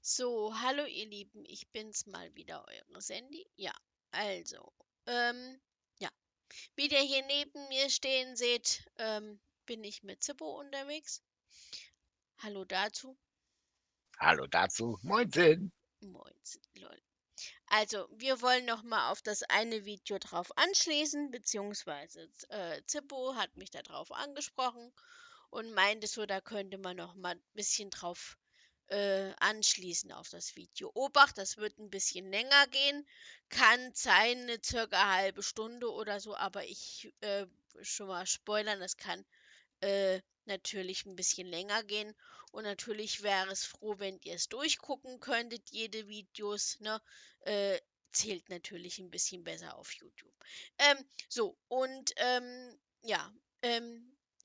So, hallo ihr Lieben, ich bin's mal wieder, eure Sandy. Ja, also, ähm, ja, wie ihr hier neben mir stehen seht, bin ich mit Zippo unterwegs. Hallo dazu. Hallo dazu. Moinsen. Moin, lol. Also, wir wollen noch mal auf das eine Video drauf anschließen, beziehungsweise Zippo hat mich da drauf angesprochen und meinte so, da könnte man noch mal ein bisschen drauf anschließen auf das Video. Obacht, das wird ein bisschen länger gehen, kann sein, eine circa halbe Stunde oder so, aber ich schon mal spoilern, es kann natürlich ein bisschen länger gehen. Und natürlich wäre es froh, wenn ihr es durchgucken könntet, jede Videos, ne? Äh, Zählt natürlich ein bisschen besser auf YouTube. So, und ja,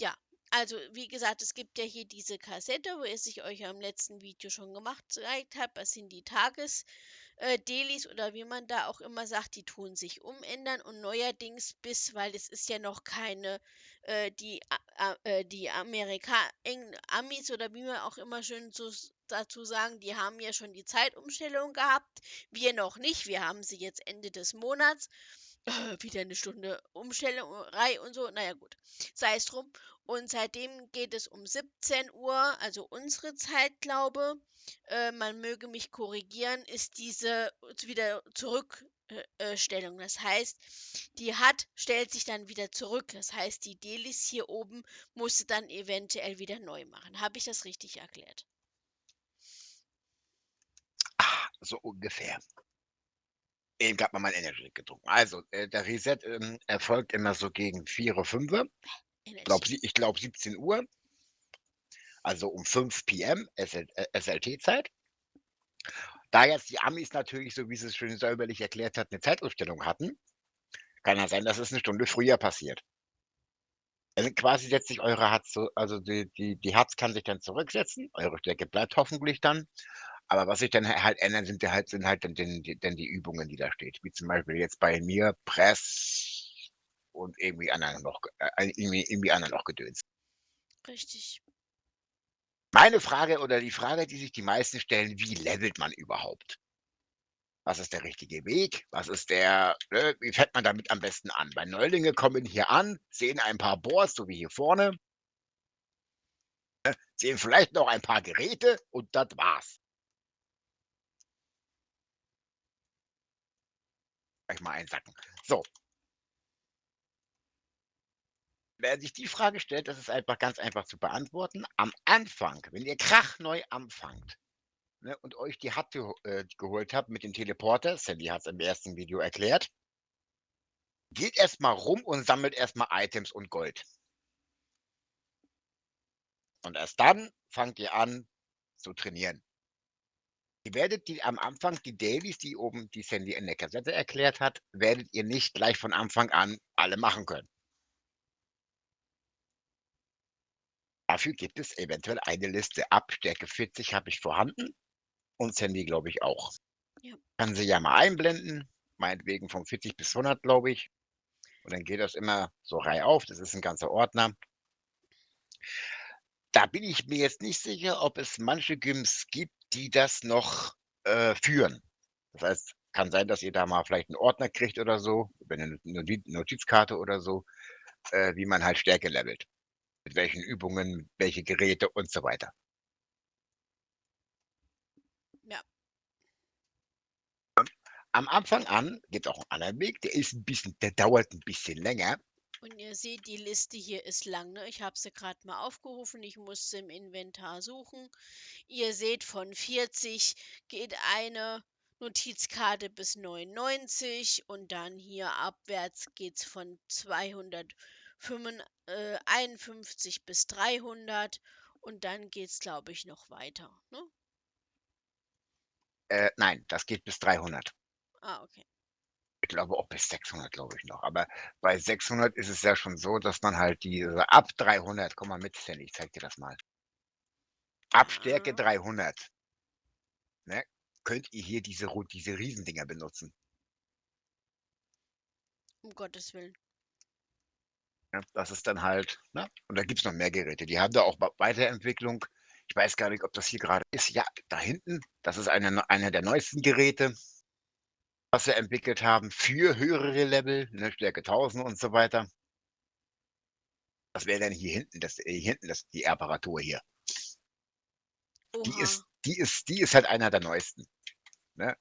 ja. Also, wie gesagt, es gibt ja hier diese Kassette, wo ich euch ja im letzten Video schon gemacht gezeigt habe. Das sind die Delis oder wie man da auch immer sagt, die tun sich umändern und neuerdings weil es ist ja noch keine, die Amis oder wie man auch immer schön dazu sagen, die haben ja schon die Zeitumstellung gehabt. Wir noch nicht, wir haben sie jetzt Ende des Monats. Wieder eine Stunde Umstellerei und so. Naja, gut, sei es drum. Und seitdem geht es um 17 Uhr, also unsere Zeit, glaube. Man möge mich korrigieren, ist diese wieder Zurückstellung. Das heißt, stellt sich dann wieder zurück. Das heißt, die Delis hier oben musste dann eventuell wieder neu machen. Habe ich das richtig erklärt? So ungefähr. Eben gerade mal mein Energy getrunken. Also, der Reset, erfolgt immer so gegen 4 Uhr, 5 Uhr. Energy. Ich glaube 17 Uhr, also um 5 PM SLT-Zeit. Da jetzt die Amis natürlich, so wie sie es schön säuberlich erklärt hat, 'ne Zeitumstellung hatten, kann ja sein, dass es 'ne Stunde früher passiert. Also, quasi setzt sich eure Hatz so, also die Hatz kann sich dann zurücksetzen, eure Stärke bleibt hoffentlich dann. Aber was sich dann halt ändern, sind halt dann die Übungen, die da steht. Wie zum Beispiel jetzt bei mir Press und irgendwie anderen noch Gedöns. Richtig. Meine Frage oder die Frage, die sich die meisten stellen: Wie levelt man überhaupt? Was ist der richtige Weg? Wie fängt man damit am besten an? Weil Neulinge kommen hier an, sehen ein paar Boards, so wie hier vorne, sehen vielleicht noch ein paar Geräte und das war's. Gleich mal einsacken. So, wer sich die Frage stellt, das ist einfach ganz einfach zu beantworten. Am Anfang, wenn ihr krachneu anfangt, ne, und euch die Hut geholt habt mit dem Teleporter, Sandy hat es im ersten Video erklärt, geht erst mal rum und sammelt erst mal Items und Gold. Und erst dann fangt ihr an zu trainieren. Ihr werdet die am Anfang die Dailies, die Sandy in der Kassette erklärt hat, werdet ihr nicht gleich von Anfang an alle machen können. Dafür gibt es eventuell eine Liste ab. Stärke 40 habe ich vorhanden und Sandy, glaube ich, auch. Ja. Kann sie ja mal einblenden, meinetwegen von 40 bis 100, glaube ich. Und dann geht das immer so reihauf. Das ist ein ganzer Ordner. Da bin ich mir jetzt nicht sicher, ob es manche Gyms gibt, die das noch, führen. Das heißt, kann sein, dass ihr da mal vielleicht 'n Ordner kriegt oder so, über 'ne Notizkarte oder so, wie man halt Stärke levelt. Mit welchen Übungen, welche Geräte und so weiter. Ja. Am Anfang an gibt's auch 'n anderen Weg, der dauert 'n bisschen länger. Und ihr seht, die Liste hier ist lang, ne? Ich habe sie gerade mal aufgerufen. Ich musste im Inventar suchen. Ihr seht, von 40 geht eine Notizkarte bis 99 und dann hier abwärts geht's von 251 bis 300 und dann geht's, glaube ich, noch weiter, ne? Nein, das geht bis 300. Ah, okay. Ich glaube auch bis 600, glaube ich noch. Aber bei 600 ist es ja schon so, dass man halt ab 300, komm mal mit, Sandy, ich zeige dir das mal. Ab Stärke Ja, 300, ne, könnt ihr hier diese Riesendinger benutzen, um Gottes Willen. ne? Das ist dann halt, ne, und da gibt's noch mehr Geräte. Die haben da auch Weiterentwicklung. Ich weiß gar nicht, ob das hier gerade ist. Ja, da hinten, das ist einer der neuesten Geräte, was wir entwickelt haben für höhere Level, ne, Stärke 1000 und so weiter. Das wäre dann hier hinten die Apparatur hier. Die Oha. ist die ist halt einer der neuesten, ne?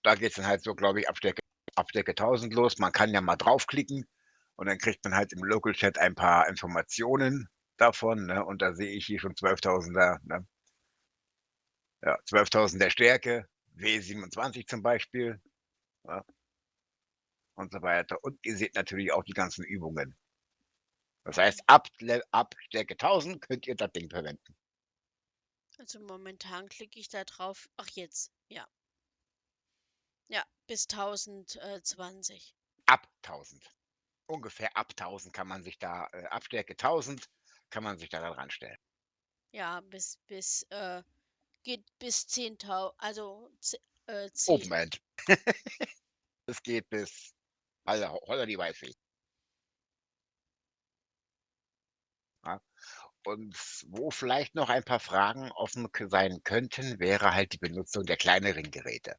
Da geht's dann halt so, glaube ich, ab Stärke 1000 los. Man kann ja mal draufklicken und dann kriegt man halt im Local Chat ein paar Informationen davon, ne? Und da sehe ich hier schon 12.000er, ne? Ja, 12.000er Stärke, W27 zum Beispiel, ja, und so weiter. Und ihr seht natürlich auch die ganzen Übungen. Das heißt, ab Stärke 1000 könnt ihr das Ding verwenden. Also momentan klicke ich da drauf. Ach jetzt. Ja. Ja, bis 1020. Ab 1000. Ungefähr ab 1000 kann man sich da ab Stärke 1000 kann man sich da dran ranstellen. Ja, geht bis 10.000, also 10. Open End. Es geht bis holla die Waldfee. Ja. Und wo vielleicht noch ein paar Fragen offen sein könnten, wäre halt die Benutzung der kleineren Geräte.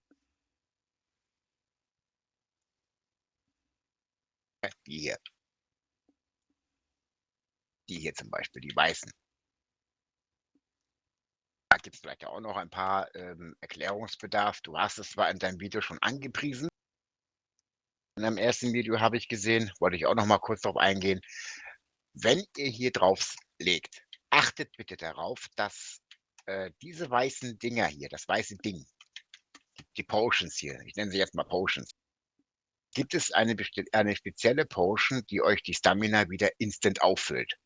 Die hier, die hier zum Beispiel, die weißen. Da gibt es vielleicht auch noch ein paar Erklärungsbedarf. Du hast es zwar in deinem Video schon angepriesen. In deinem ersten Video habe ich gesehen, wollte ich auch noch mal kurz darauf eingehen. Wenn ihr hier drauf legt, achtet bitte darauf, dass diese weißen Dinger hier, das weiße Ding, die Potions hier, ich nenne sie jetzt mal Potions, gibt es eine spezielle Potion, die euch die Stamina wieder instant auffüllt.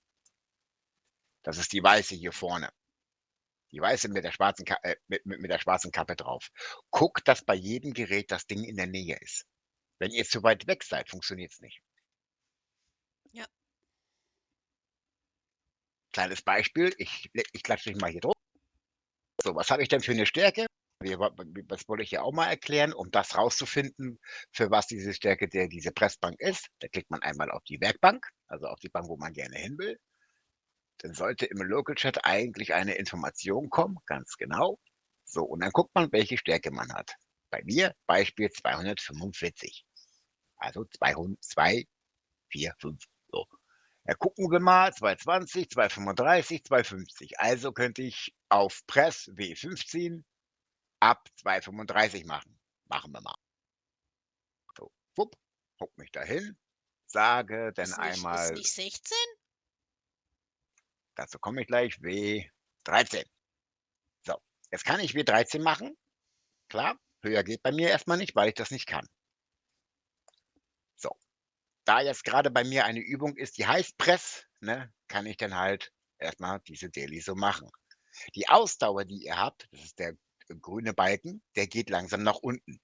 Das ist die weiße hier vorne. Die weiße mit der schwarzen, mit der schwarzen Kappe drauf. Guckt, dass bei jedem Gerät das Ding in der Nähe ist. Wenn ihr zu weit weg seid, funktioniert es nicht. Ja. Kleines Beispiel, ich klatsche dich mal hier drauf. So, was habe ich denn für eine Stärke? Das wollte ich ja auch mal erklären, um das rauszufinden, für was diese Stärke diese Pressbank ist. Da klickt man einmal auf die Werkbank, also auf die Bank, wo man gerne hin will. Dann sollte im Local Chat eigentlich eine Information kommen, ganz genau. So, und dann guckt man, welche Stärke man hat. Bei mir Beispiel 245. Also 200, 2, 4, 5. So. Ja, gucken wir mal, 220, 235, 250. Also könnte ich auf Press W15 ab 235 machen. Machen wir mal. So, wupp, guck mich dahin, sage dann Ist einmal, nicht 16? dazu komme ich gleich, W13. So, jetzt kann ich W13 machen. Klar, höher geht bei mir erstmal nicht, weil ich das nicht kann. So, da jetzt gerade bei mir eine Übung ist, die heißt Press, ne, kann ich dann halt erstmal diese Daily so machen. Die Ausdauer, die ihr habt, das ist der grüne Balken, der geht langsam nach unten.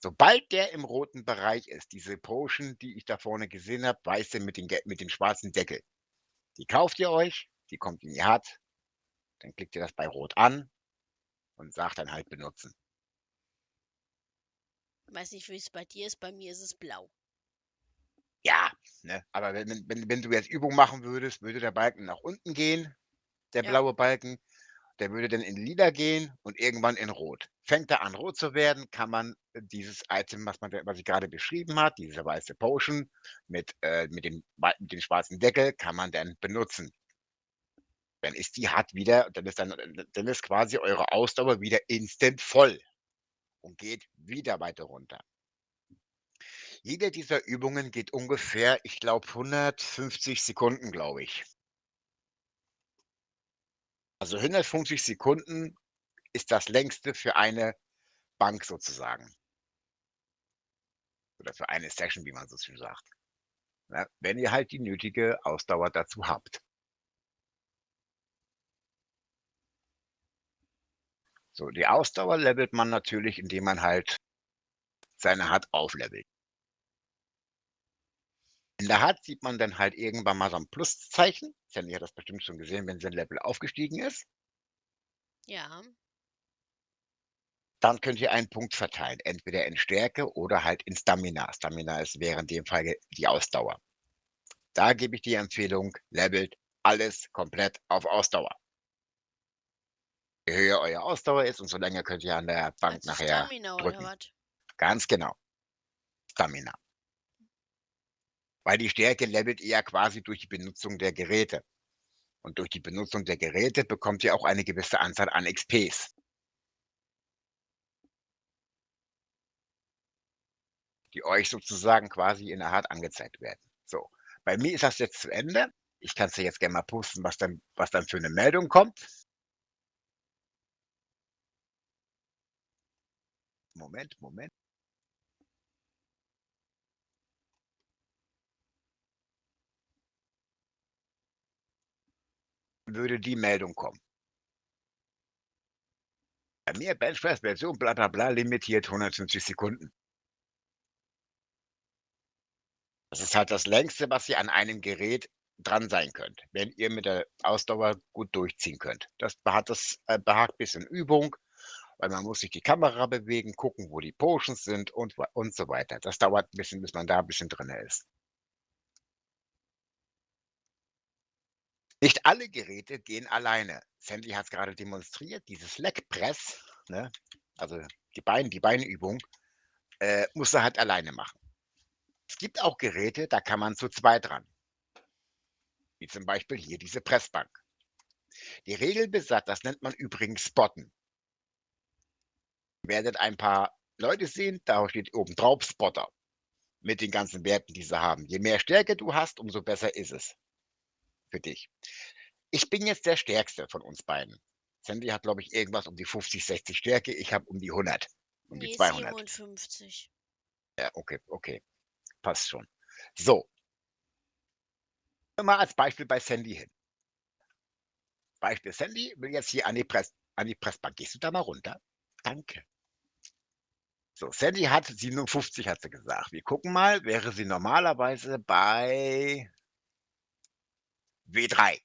Sobald der im roten Bereich ist, diese Potion, die ich da vorne gesehen habe, weiße mit dem schwarzen Deckel, die kauft ihr euch, die kommt in ihr Hut, dann klickt ihr das bei Rot an und sagt dann halt benutzen. Weiß nicht, wie es bei dir ist. Bei mir ist es blau. Ja, ne, aber wenn du jetzt Übung machen würdest, würde der Balken nach unten gehen, der Ja. blaue Balken, der würde dann in Lila gehen und irgendwann in Rot. Fängt er an, rot zu werden, kann man dieses Item, was ich gerade beschrieben hat, diese weiße Potion mit dem schwarzen Deckel, kann man dann benutzen. Dann ist die hat wieder dann ist quasi eure Ausdauer wieder instant voll und geht wieder weiter runter. Jede dieser Übungen geht ungefähr, ich glaube, 150 Sekunden, glaube ich. Also 150 Sekunden ist das längste für eine Bank sozusagen oder für eine Session, wie man so schön sagt, ne, wenn ihr halt die nötige Ausdauer dazu habt. So, die Ausdauer levelt man natürlich, indem man halt seine Hut auflevelt. In der Hut sieht man dann halt irgendwann mal so 'n Pluszeichen. Sandy hat das bestimmt schon gesehen, wenn sein Level aufgestiegen ist. Ja. Dann könnt ihr einen Punkt verteilen, entweder in Stärke oder halt in Stamina. Stamina wäre in dem Fall die Ausdauer. Da gebe ich die Empfehlung, levelt alles komplett auf Ausdauer. Je höher euer Ausdauer ist, umso länger könnt ihr an der Bank Also nachher Stamina oder drücken. was? Ganz genau, Stamina. Weil die Stärke levelt ihr ja quasi durch die Benutzung der Geräte. Und durch die Benutzung der Geräte bekommt ihr auch eine gewisse Anzahl an XPs, die euch sozusagen quasi in der Art angezeigt werden. So, bei mir ist das jetzt zu Ende. Ich kann's dir jetzt gerne mal posten, was dann für 'ne Meldung kommt. Moment, Moment. Würde die Meldung kommen. Bei mir Benchpress Version bla bla bla limitiert 150 Sekunden. Das ist halt das Längste, was ihr an einem Gerät dran sein könnt, wenn ihr mit der Ausdauer gut durchziehen könnt. Das behagt bisschen Übung, weil man muss sich die Kamera bewegen, gucken, wo die Potions sind und so weiter. Das dauert 'n bisschen, bis man da 'n bisschen drinne ist. Nicht alle Geräte gehen alleine. Sandy hat's grade demonstriert, dieses Leg Press, ne, also die Beinübung, musst du halt alleine machen. Es gibt auch Geräte, da kann man zu zweit ran, wie zum Beispiel hier diese Pressbank. Die Regel besagt, das nennt man übrigens Spotten. Ihr werdet ein paar Leute sehen, da steht oben drauf Spotter mit den ganzen Werten, die sie haben. Je mehr Stärke du hast, umso besser ist es für dich. Ich bin jetzt der Stärkste von uns beiden. Sandy hat, glaube ich, irgendwas um die 50, 60 Stärke, ich habe um die 100, um die Ne, 200. 57. Ja, okay, okay, passt schon. So, mal als Beispiel bei Sandy hin. Beispiel Sandy will jetzt hier an die Pressbank. Gehst du da mal runter? Danke. So, Sandy hat 57, hat sie gesagt. Wir gucken mal, wäre sie normalerweise bei W3.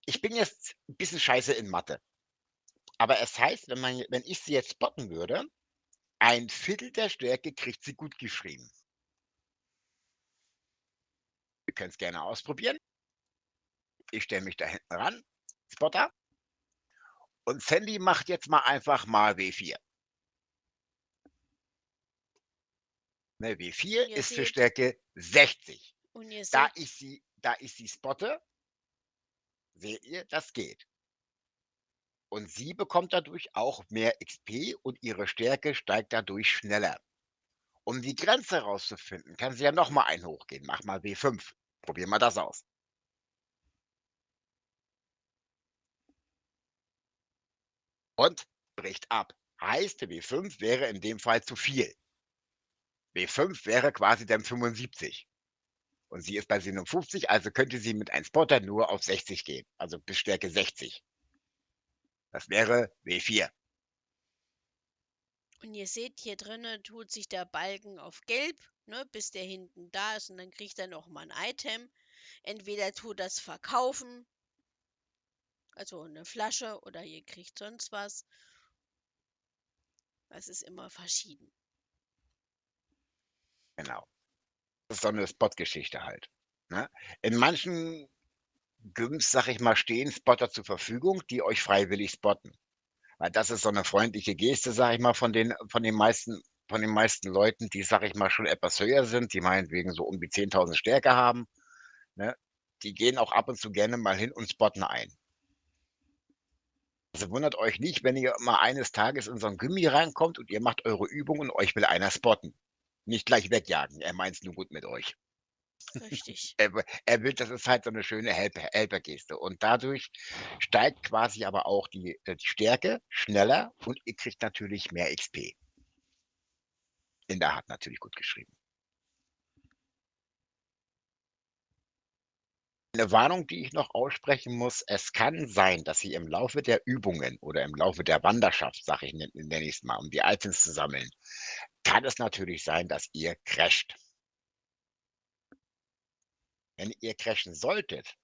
Ich bin jetzt 'n bisschen scheiße in Mathe, aber es heißt, wenn ich sie jetzt spotten würde, ein Viertel der Stärke kriegt sie gut geschrieben. Wir können's gerne ausprobieren. Ich stelle mich da hinten ran, Spotter, und Sandy macht jetzt mal einfach mal W4. Ne, Und W4 ihr ist für seht Stärke 60. und ihr Da seht ich sie spotte, seht ihr, das geht. Und sie bekommt dadurch auch mehr XP und ihre Stärke steigt dadurch schneller. Um die Grenze rauszufinden, kann sie ja noch mal einen hochgehen. Mach mal W5. Probier mal das aus. Und bricht ab. Heißt, W5 wäre in dem Fall zu viel. W5 wäre quasi dann 75. Und sie ist bei 57, also könnte sie mit einem Spotter nur auf 60 gehen, also bis Stärke 60. Das wäre W4. und ihr seht, hier drinnen tut sich der Balken auf gelb, ne, bis der hinten da ist und dann kriegt er noch mal 'n Item. Entweder tut er's verkaufen, also 'ne Flasche, oder ihr kriegt sonst was. Das ist immer verschieden. Genau. Das ist so 'ne Spot-Geschichte halt, ne? In manchen Gyms, sage ich mal, stehen Spotter zur Verfügung, die euch freiwillig spotten. Weil das ist so 'ne freundliche Geste, sage ich mal, von den meisten Leuten, die, sage ich mal, schon etwas höher sind, die meinetwegen so um die 10.000 Stärke haben, ne? Die gehen auch ab und zu gerne mal hin und spotten ein. Also, wundert euch nicht, wenn ihr mal eines Tages in so 'n Gymi reinkommt und ihr macht eure Übung und euch will einer spotten. Nicht gleich wegjagen, er meint's nur gut mit euch. Richtig. Er will, das ist halt so 'ne schöne Helfergeste und dadurch steigt quasi aber auch die Stärke schneller und ihr kriegt natürlich mehr XP. In der Art natürlich gut geschrieben. 'Ne Warnung, die ich noch aussprechen muss: Es kann sein, dass ihr im Laufe der Übungen oder im Laufe der Wanderschaft, sage ich, nenne ich's mal, um die Items zu sammeln, kann es natürlich sein, dass ihr crasht. Wenn ihr crashen solltet,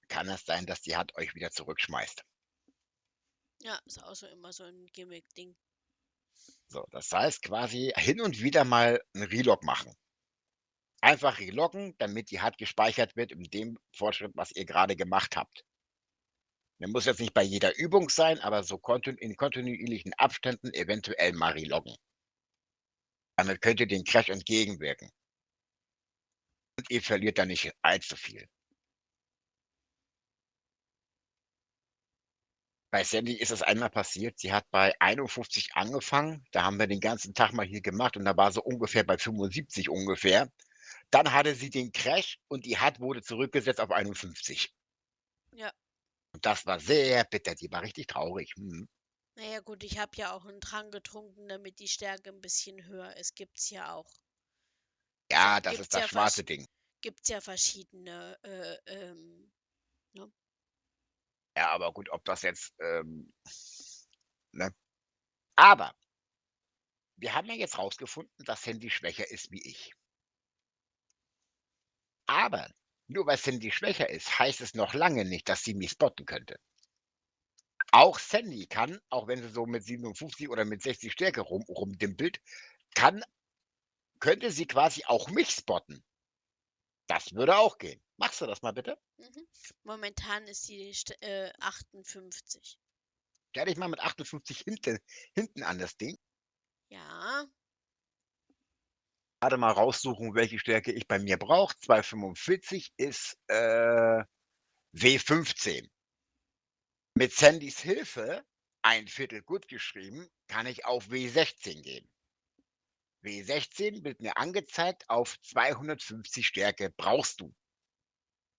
kann es sein, dass die Hand euch wieder zurückschmeißt. Ja, ist auch so immer so 'n Gimmick-Ding. So, das heißt quasi hin und wieder mal 'n Relog machen. Einfach reloggen, damit die HUD gespeichert wird in dem Fortschritt, was ihr gerade gemacht habt. Der muss jetzt nicht bei jeder Übung sein, aber so in kontinuierlichen Abständen eventuell mal reloggen. Damit könnt ihr dem Crash entgegenwirken und ihr verliert dann nicht allzu viel. Bei Sandy ist es einmal passiert, sie hat bei 51 angefangen, da haben wir den ganzen Tag mal hier gemacht und da war sie ungefähr bei 75 ungefähr. Dann hatte sie den Crash und die HUD wurde zurückgesetzt auf 51. Ja. Und das war sehr bitter, die war richtig traurig. Mhm. Na ja gut, ich habe ja auch 'n Trank getrunken, damit die Stärke 'n bisschen höher ist. Gibt's ja auch. Ja, das ist Gibt's das ja schwarze Ding. verschiedene, ne? Ja, aber gut, ob das jetzt, ne? Aber wir haben ja jetzt rausgefunden, dass Sandy schwächer ist wie ich. Aber nur weil Sandy schwächer ist, heißt es noch lange nicht, dass sie mich spotten könnte. Auch Sandy kann, auch wenn sie so mit 57 oder mit 60 Stärke rumdimpelt, kann könnte sie quasi auch mich spotten. Das würde auch gehen. Machst du das mal bitte? Mhm. Momentan ist die 58. Stell dich mal mit 58 hinten an das Ding. Ja. Gerade mal raussuchen, welche Stärke ich bei mir brauche. 245 ist, W15. Mit Sandys Hilfe, ein Viertel gut geschrieben, kann ich auf W16 gehen. W16 wird mir angezeigt auf 250 Stärke brauchst du.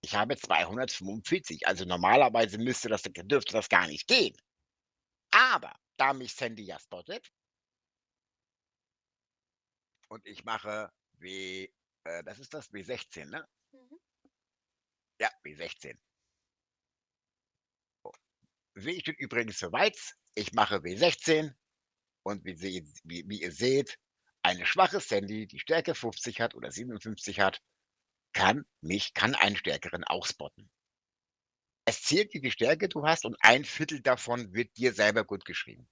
Ich habe 245, also normalerweise dürfte das gar nicht gehen. Aber da mich Sandy ja spottet und ich mache was ist das? W16, ne? Mhm. Ja, W16. W steht übrigens für Weiz. Ich mache W16 und wie ihr seht, eine schwache Sandy, die Stärke 50 hat oder 57 hat, kann einen Stärkeren auch spotten. Es zählt, wie viel Stärke du hast und ein Viertel davon wird dir selber gut geschrieben.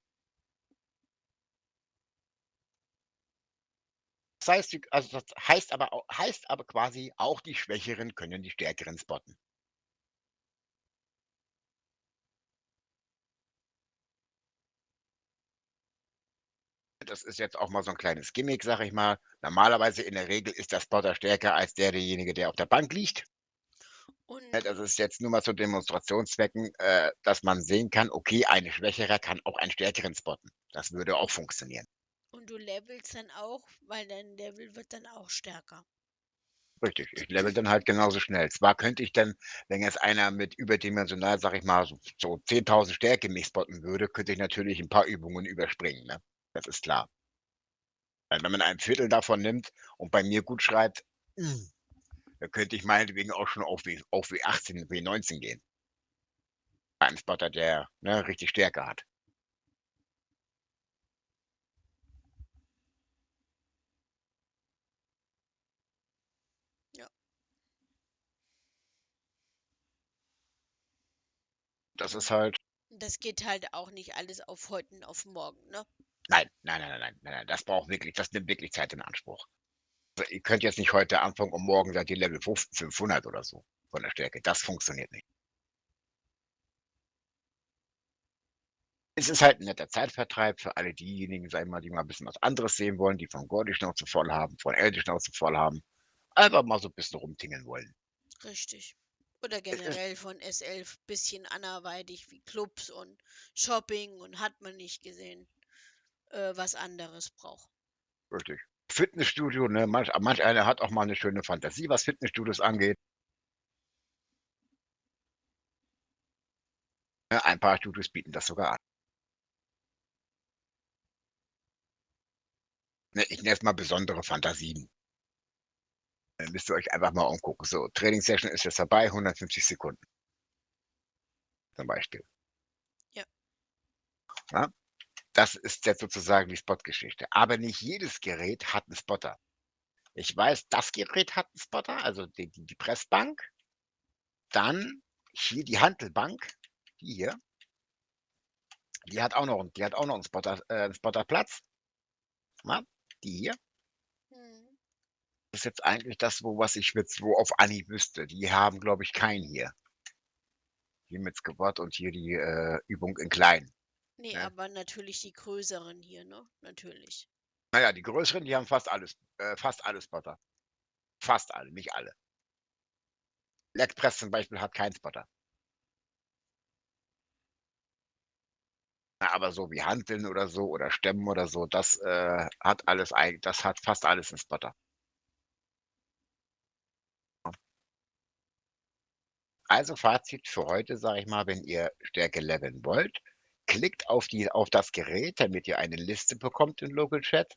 Das heißt aber quasi, auch die Schwächeren können die Stärkeren spotten. Das ist jetzt auch mal so 'n kleines Gimmick, sage ich mal. Normalerweise in der Regel ist der Spotter stärker als derjenige, der auf der Bank liegt. Ne, Und das ist jetzt nur mal zu Demonstrationszwecken, dass man sehen kann, okay, ein Schwächerer kann auch einen Stärkeren spotten. Das würde auch funktionieren. und du levelst dann auch, weil dein Level wird dann auch stärker. Richtig, ich level dann halt genauso schnell. Zwar könnte ich dann, wenn jetzt einer mit überdimensional, sage ich mal, so 10.000 Stärke mich spotten würde, könnte ich natürlich 'n paar Übungen überspringen, ne? Das ist klar. Weil wenn man ein Viertel davon nimmt und bei mir gut schreibt, da könnte ich meinetwegen auch schon auf W18, W19 gehen. Bei einem Spotter, der, ne, richtig Stärke hat. Ja. Das ist Und halt das geht halt auch nicht alles auf heute und auf morgen, ne? das nimmt wirklich Zeit in Anspruch. Also, ihr könnt jetzt nicht heute anfangen und morgen seid ihr Level 500 oder so von der Stärke. Das funktioniert nicht. Es ist halt 'n netter Zeitvertreib für alle diejenigen, sage ich mal, die mal 'n bisschen was anderes sehen wollen, die von Gore die Schnauze voll haben, von Elle die Schnauze voll haben, einfach mal so 'n bisschen rumtingeln wollen. Richtig. Oder Es ist generell von S11 bisschen anderweitig wie Clubs und Shopping und hat man nicht gesehen, was anderes braucht. richtig. Fitnessstudio, ne, manch einer hat auch mal 'ne schöne Fantasie, was Fitnessstudios angeht. Ne, ein paar Studios bieten das sogar an. Ne, ich nenne es mal besondere Fantasien. Müsst ihr euch einfach mal umgucken. So, Trainingssession ist jetzt vorbei, 150 Sekunden zum Beispiel, Ja. ne? Das ist jetzt sozusagen die Spot-Geschichte. Aber nicht jedes Gerät hat 'n Spotter. Ich weiß, das Gerät hat 'n Spotter, also die Pressbank. Dann hier die Hantelbank, die hier, die hat auch noch 'n Spotterplatz, ne? Die hier. Mhm. ist jetzt eigentlich das, was ich jetzt so auf Anhieb wüsste. Die haben, glaube ich, keinen hier. Hier mit Squat und hier die, Übung in klein, Ne, ne? aber natürlich die größeren hier, ne? Natürlich. Na ja, die größeren, die haben fast alles Spotter. Fast alle, nicht alle. Leg Press zum Beispiel hat keinen Spotter. Na, aber so wie Hanteln oder so oder Stemmen oder so, das hat fast alles 'n Spotter. Also, Fazit für heute, sage ich mal, wenn ihr Stärke leveln wollt, klickt auf das Gerät, damit ihr eine Liste bekommt im Local Chat,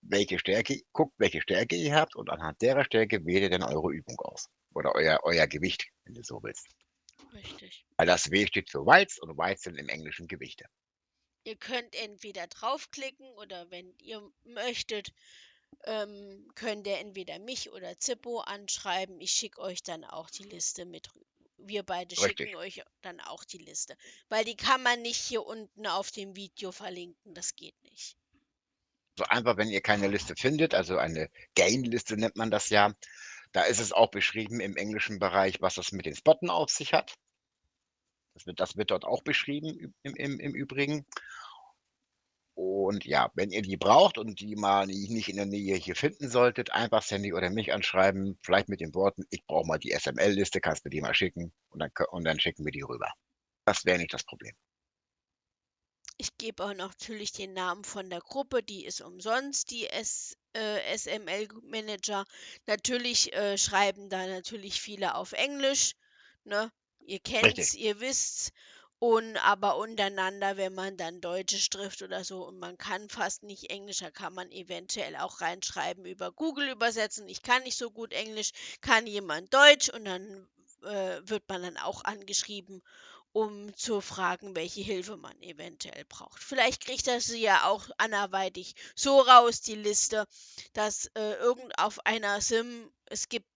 welche Stärke ihr habt und anhand derer Stärke wählt ihr dann eure Übung aus oder euer Gewicht, wenn du so willst. Richtig. Weil das W steht für Weights und Weights sind im Englischen Gewichte. Ihr könnt entweder draufklicken oder wenn ihr möchtet, könnt ihr entweder mich oder Zippo anschreiben. Ich schicke euch dann auch die Liste mit. Wir beide schicken Richtig. euch dann auch die Liste, weil die kann man nicht hier unten auf dem Video verlinken. Das geht nicht. So einfach, wenn ihr keine Liste findet, also eine Gain-Liste nennt man das ja, da ist es auch beschrieben im englischen Bereich, was das mit den Spotten auf sich hat. Das wird dort auch beschrieben im Übrigen. Und ja, wenn ihr die braucht und die mal nicht in der Nähe hier finden solltet, einfach Sandy oder mich anschreiben, vielleicht mit den Worten: „Ich brauche mal die SML-Liste, kannst mir die mal schicken?“ Und dann schicken wir die rüber. Das wäre nicht das Problem. Ich gebe auch noch natürlich den Namen von der Gruppe, die ist umsonst, die SML-Manager. Natürlich schreiben da natürlich viele auf Englisch, ne? Ihr Richtig. kennt's, ihr wisst's. Und aber untereinander, wenn man dann Deutsche trifft oder so und man kann fast nicht Englisch, da kann man eventuell auch reinschreiben über Google übersetzen. Ich kann nicht so gut Englisch, kann jemand Deutsch und dann wird man dann auch angeschrieben, um zu fragen, welche Hilfe man eventuell braucht. Vielleicht kriegt er sie ja auch anderweitig so raus, die Liste, dass irgend auf einer SIM, es gibt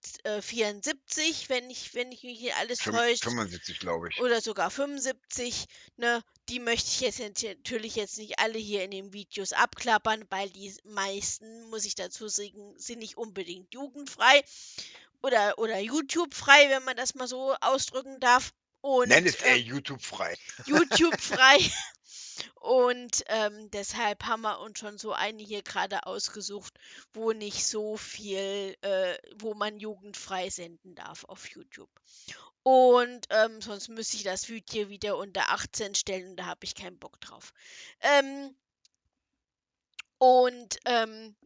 74, wenn ich mich hier alles Fünf täuscht, 75, glaube ich. oder sogar 75, ne? Die möchte ich jetzt natürlich jetzt nicht alle hier in den Videos abklappern, weil die meisten, muss ich dazu sagen, sind nicht unbedingt jugendfrei oder YouTube-frei, wenn man das mal so ausdrücken darf. Nenn Und es eher YouTube frei. YouTube-frei. Und deshalb haben wir uns schon so eine hier gerade ausgesucht, wo nicht so viel, wo man jugendfrei senden darf auf YouTube. Und sonst müsste ich das Video wieder unter 18 stellen und da habe ich keinen Bock drauf. Ähm,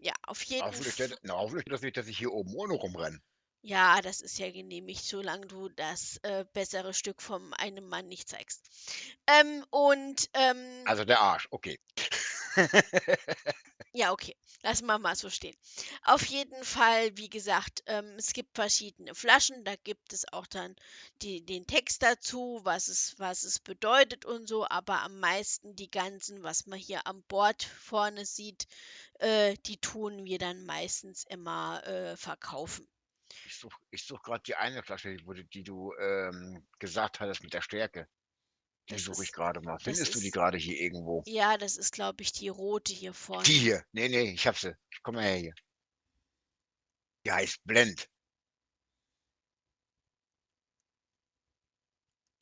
ja, auf jeden Fall. Hoffentlich steht das nicht, dass ich hier oben ohne rumrenne. Ja, das ist ja genehmigt, solange du das bessere Stück von einem Mann nicht zeigst. Ähm, und ähm, Also der Arsch, okay. Ja, okay. Lassen wir mal so stehen. Auf jeden Fall, wie gesagt, es gibt verschiedene Flaschen. Da gibt es auch dann den Text dazu, was es bedeutet und so. Aber am meisten die ganzen, was man hier am Bord vorne sieht, die tun wir dann meistens immer verkaufen. Ich suche grad die eine Flasche, die du, gesagt hattest mit der Stärke. Die Das suche ich ist, grade mal. das Findest du die ist, grade hier irgendwo? ja, das ist, glaube ich, die rote hier Die vorne. hier. Ne, ich habe sie. Komm mal her hier. Die heißt Blend.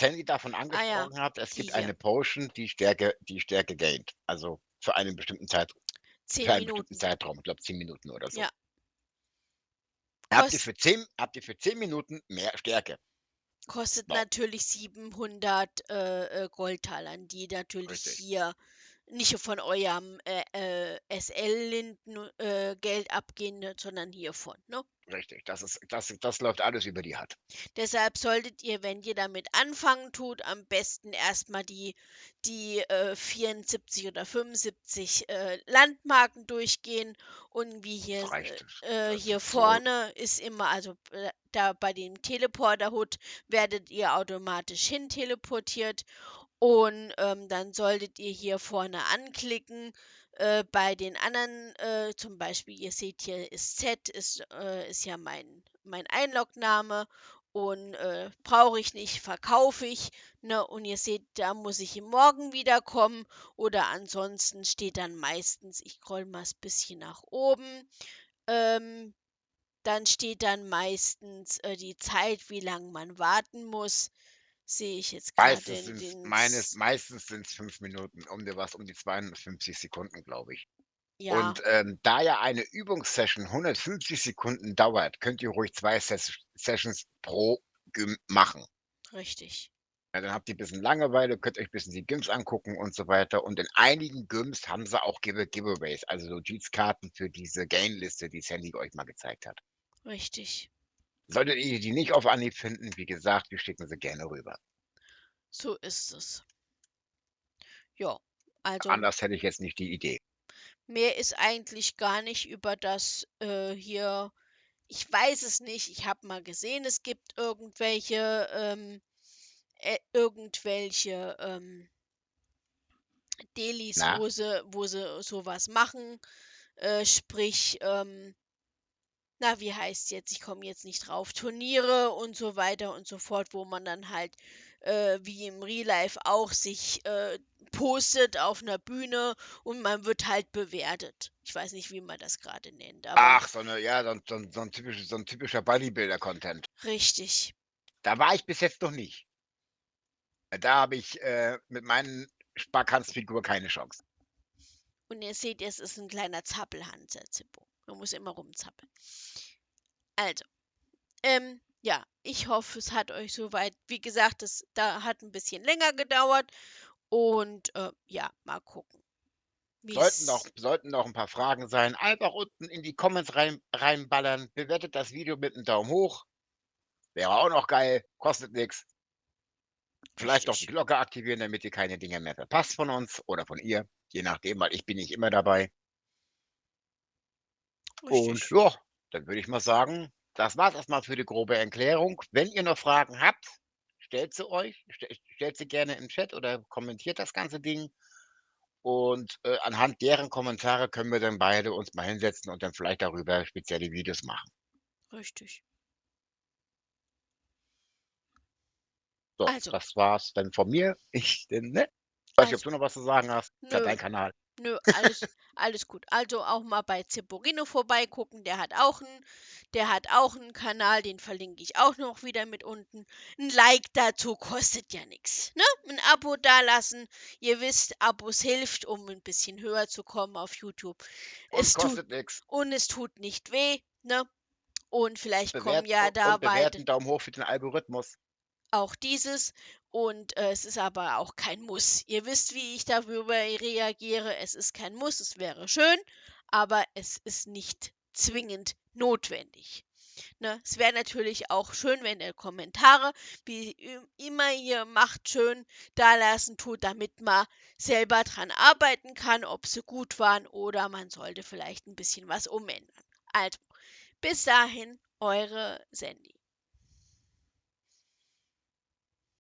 Sandy davon Ah ja, angesprochen hat, es die gibt hier. eine Potion, die Stärke gaint, also für zehn einen bestimmten Minuten. Zeitraum, ich glaube 10 Minuten oder so. Ja, Habt ihr kost, für 10 Minuten mehr Stärke. Kostet So, natürlich 700 Goldtalern, die natürlich richtig, hier nicht von eurem SL-Linden Geld abgehen, ne, sondern hiervon, ne? richtig. Das läuft alles über die Hand. Deshalb solltet ihr, wenn ihr damit anfangen tut, am besten erstmal die 74 oder 75 Landmarken durchgehen und wie Das reicht. hier So vorne ist immer, also da bei dem Teleporter-Hut werdet ihr automatisch hin teleportiert und dann solltet ihr hier vorne anklicken. Bei den anderen, zum Beispiel, ihr seht hier ist Z, ist ja mein Einlogname und brauche ich nicht, verkaufe ich. Ne? Und ihr seht, da muss ich morgen wiederkommen oder ansonsten steht dann meistens, ich scroll mal ein bisschen nach oben, ähm, Dann steht dann meistens die Zeit, wie lange man warten muss. Sehe ich jetzt gerade Meistens in sind's den meines meistens sind's 5 Minuten, um die 52 Sekunden, glaube ich. ja, Und, da ja eine Übungssession 150 Sekunden dauert, könnt ihr ruhig 2 Sessions pro Gym machen. richtig, Ja, dann habt ihr bisschen Langeweile, könnt euch bisschen die Gyms angucken und so weiter. Und in einigen Gyms haben sie auch Giveaways, also so Jeans-Karten für diese Gainliste, die Sandy euch mal gezeigt hat. richtig. Solltet ihr die nicht auf Anhieb finden, wie gesagt, wir schicken sie gerne rüber. So ist es. Ja, also Anders hätte ich jetzt nicht die Idee. mehr ist eigentlich gar nicht über das hier. Ich weiß es nicht. Ich habe mal gesehen, es gibt irgendwelche Delis, Na? wo sie sowas machen. Sprich, na, wie heißt jetzt? Ich komme jetzt nicht drauf. Turniere und so weiter und so fort, wo man dann halt, wie im Real Life auch, sich postet auf einer Bühne und man wird halt bewertet. Ich weiß nicht, wie man das gerade nennt, aber Ach, so 'ne ja, so 'n typischer Bodybuilder-Content. richtig. Da war ich bis jetzt noch nicht. Da habe ich, mit meinen Sparkassenfigur keine Chance. Und ihr seht, es ist ein kleiner Zappelhans, der Zippo. Man muss immer rumzappeln. Also, ja, ich hoffe, es hat euch soweit, wie gesagt, es da hat ein bisschen länger gedauert und ja, mal gucken, wie's. Sollten noch 'n paar Fragen sein, einfach unten in die Comments reinballern. Bewertet das Video mit 'nem Daumen hoch, wäre auch noch geil, kostet nix. Vielleicht noch die Richtig, Glocke aktivieren, damit ihr keine Dinger mehr verpasst von uns oder von ihr, je nachdem, weil ich bin nicht immer dabei. Und richtig. ja, dann würde ich mal sagen, das war's erst mal für die grobe Erklärung. Wenn ihr noch Fragen habt, stellt sie gerne im Chat oder kommentiert das ganze Ding. Und, anhand deren Kommentare können wir dann beide uns mal hinsetzen und dann vielleicht darüber spezielle Videos machen. Richtig. So, Also, das war's dann von mir. Ich denn, ne? Weiß nicht, ob also, du noch was zu sagen hast. Ist ja nö, dein Kanal. nö, alles gut. Also auch mal bei Zipporino vorbeigucken, der hat auch einen Kanal, den verlinke ich auch noch wieder mit unten. Ein Like dazu kostet ja nichts, ne? Ein Abo dalassen. Ihr wisst, Abos hilft, um ein bisschen höher zu kommen auf YouTube. Und Es tut kostet nix. und es tut nicht weh, ne? Und vielleicht kommen Bewert ja und dabei bewerten, Daumen hoch für den Algorithmus. auch dieses und es ist aber auch kein Muss. Ihr wisst, wie ich darüber reagiere. Es ist kein Muss, es wäre schön, aber es ist nicht zwingend notwendig. Ne? Es wäre natürlich auch schön, wenn ihr Kommentare, wie immer ihr macht, schön dalassen tut, damit man selber dran arbeiten kann, ob sie gut waren oder man sollte vielleicht ein bisschen was umändern. Also, bis dahin, eure Sandy.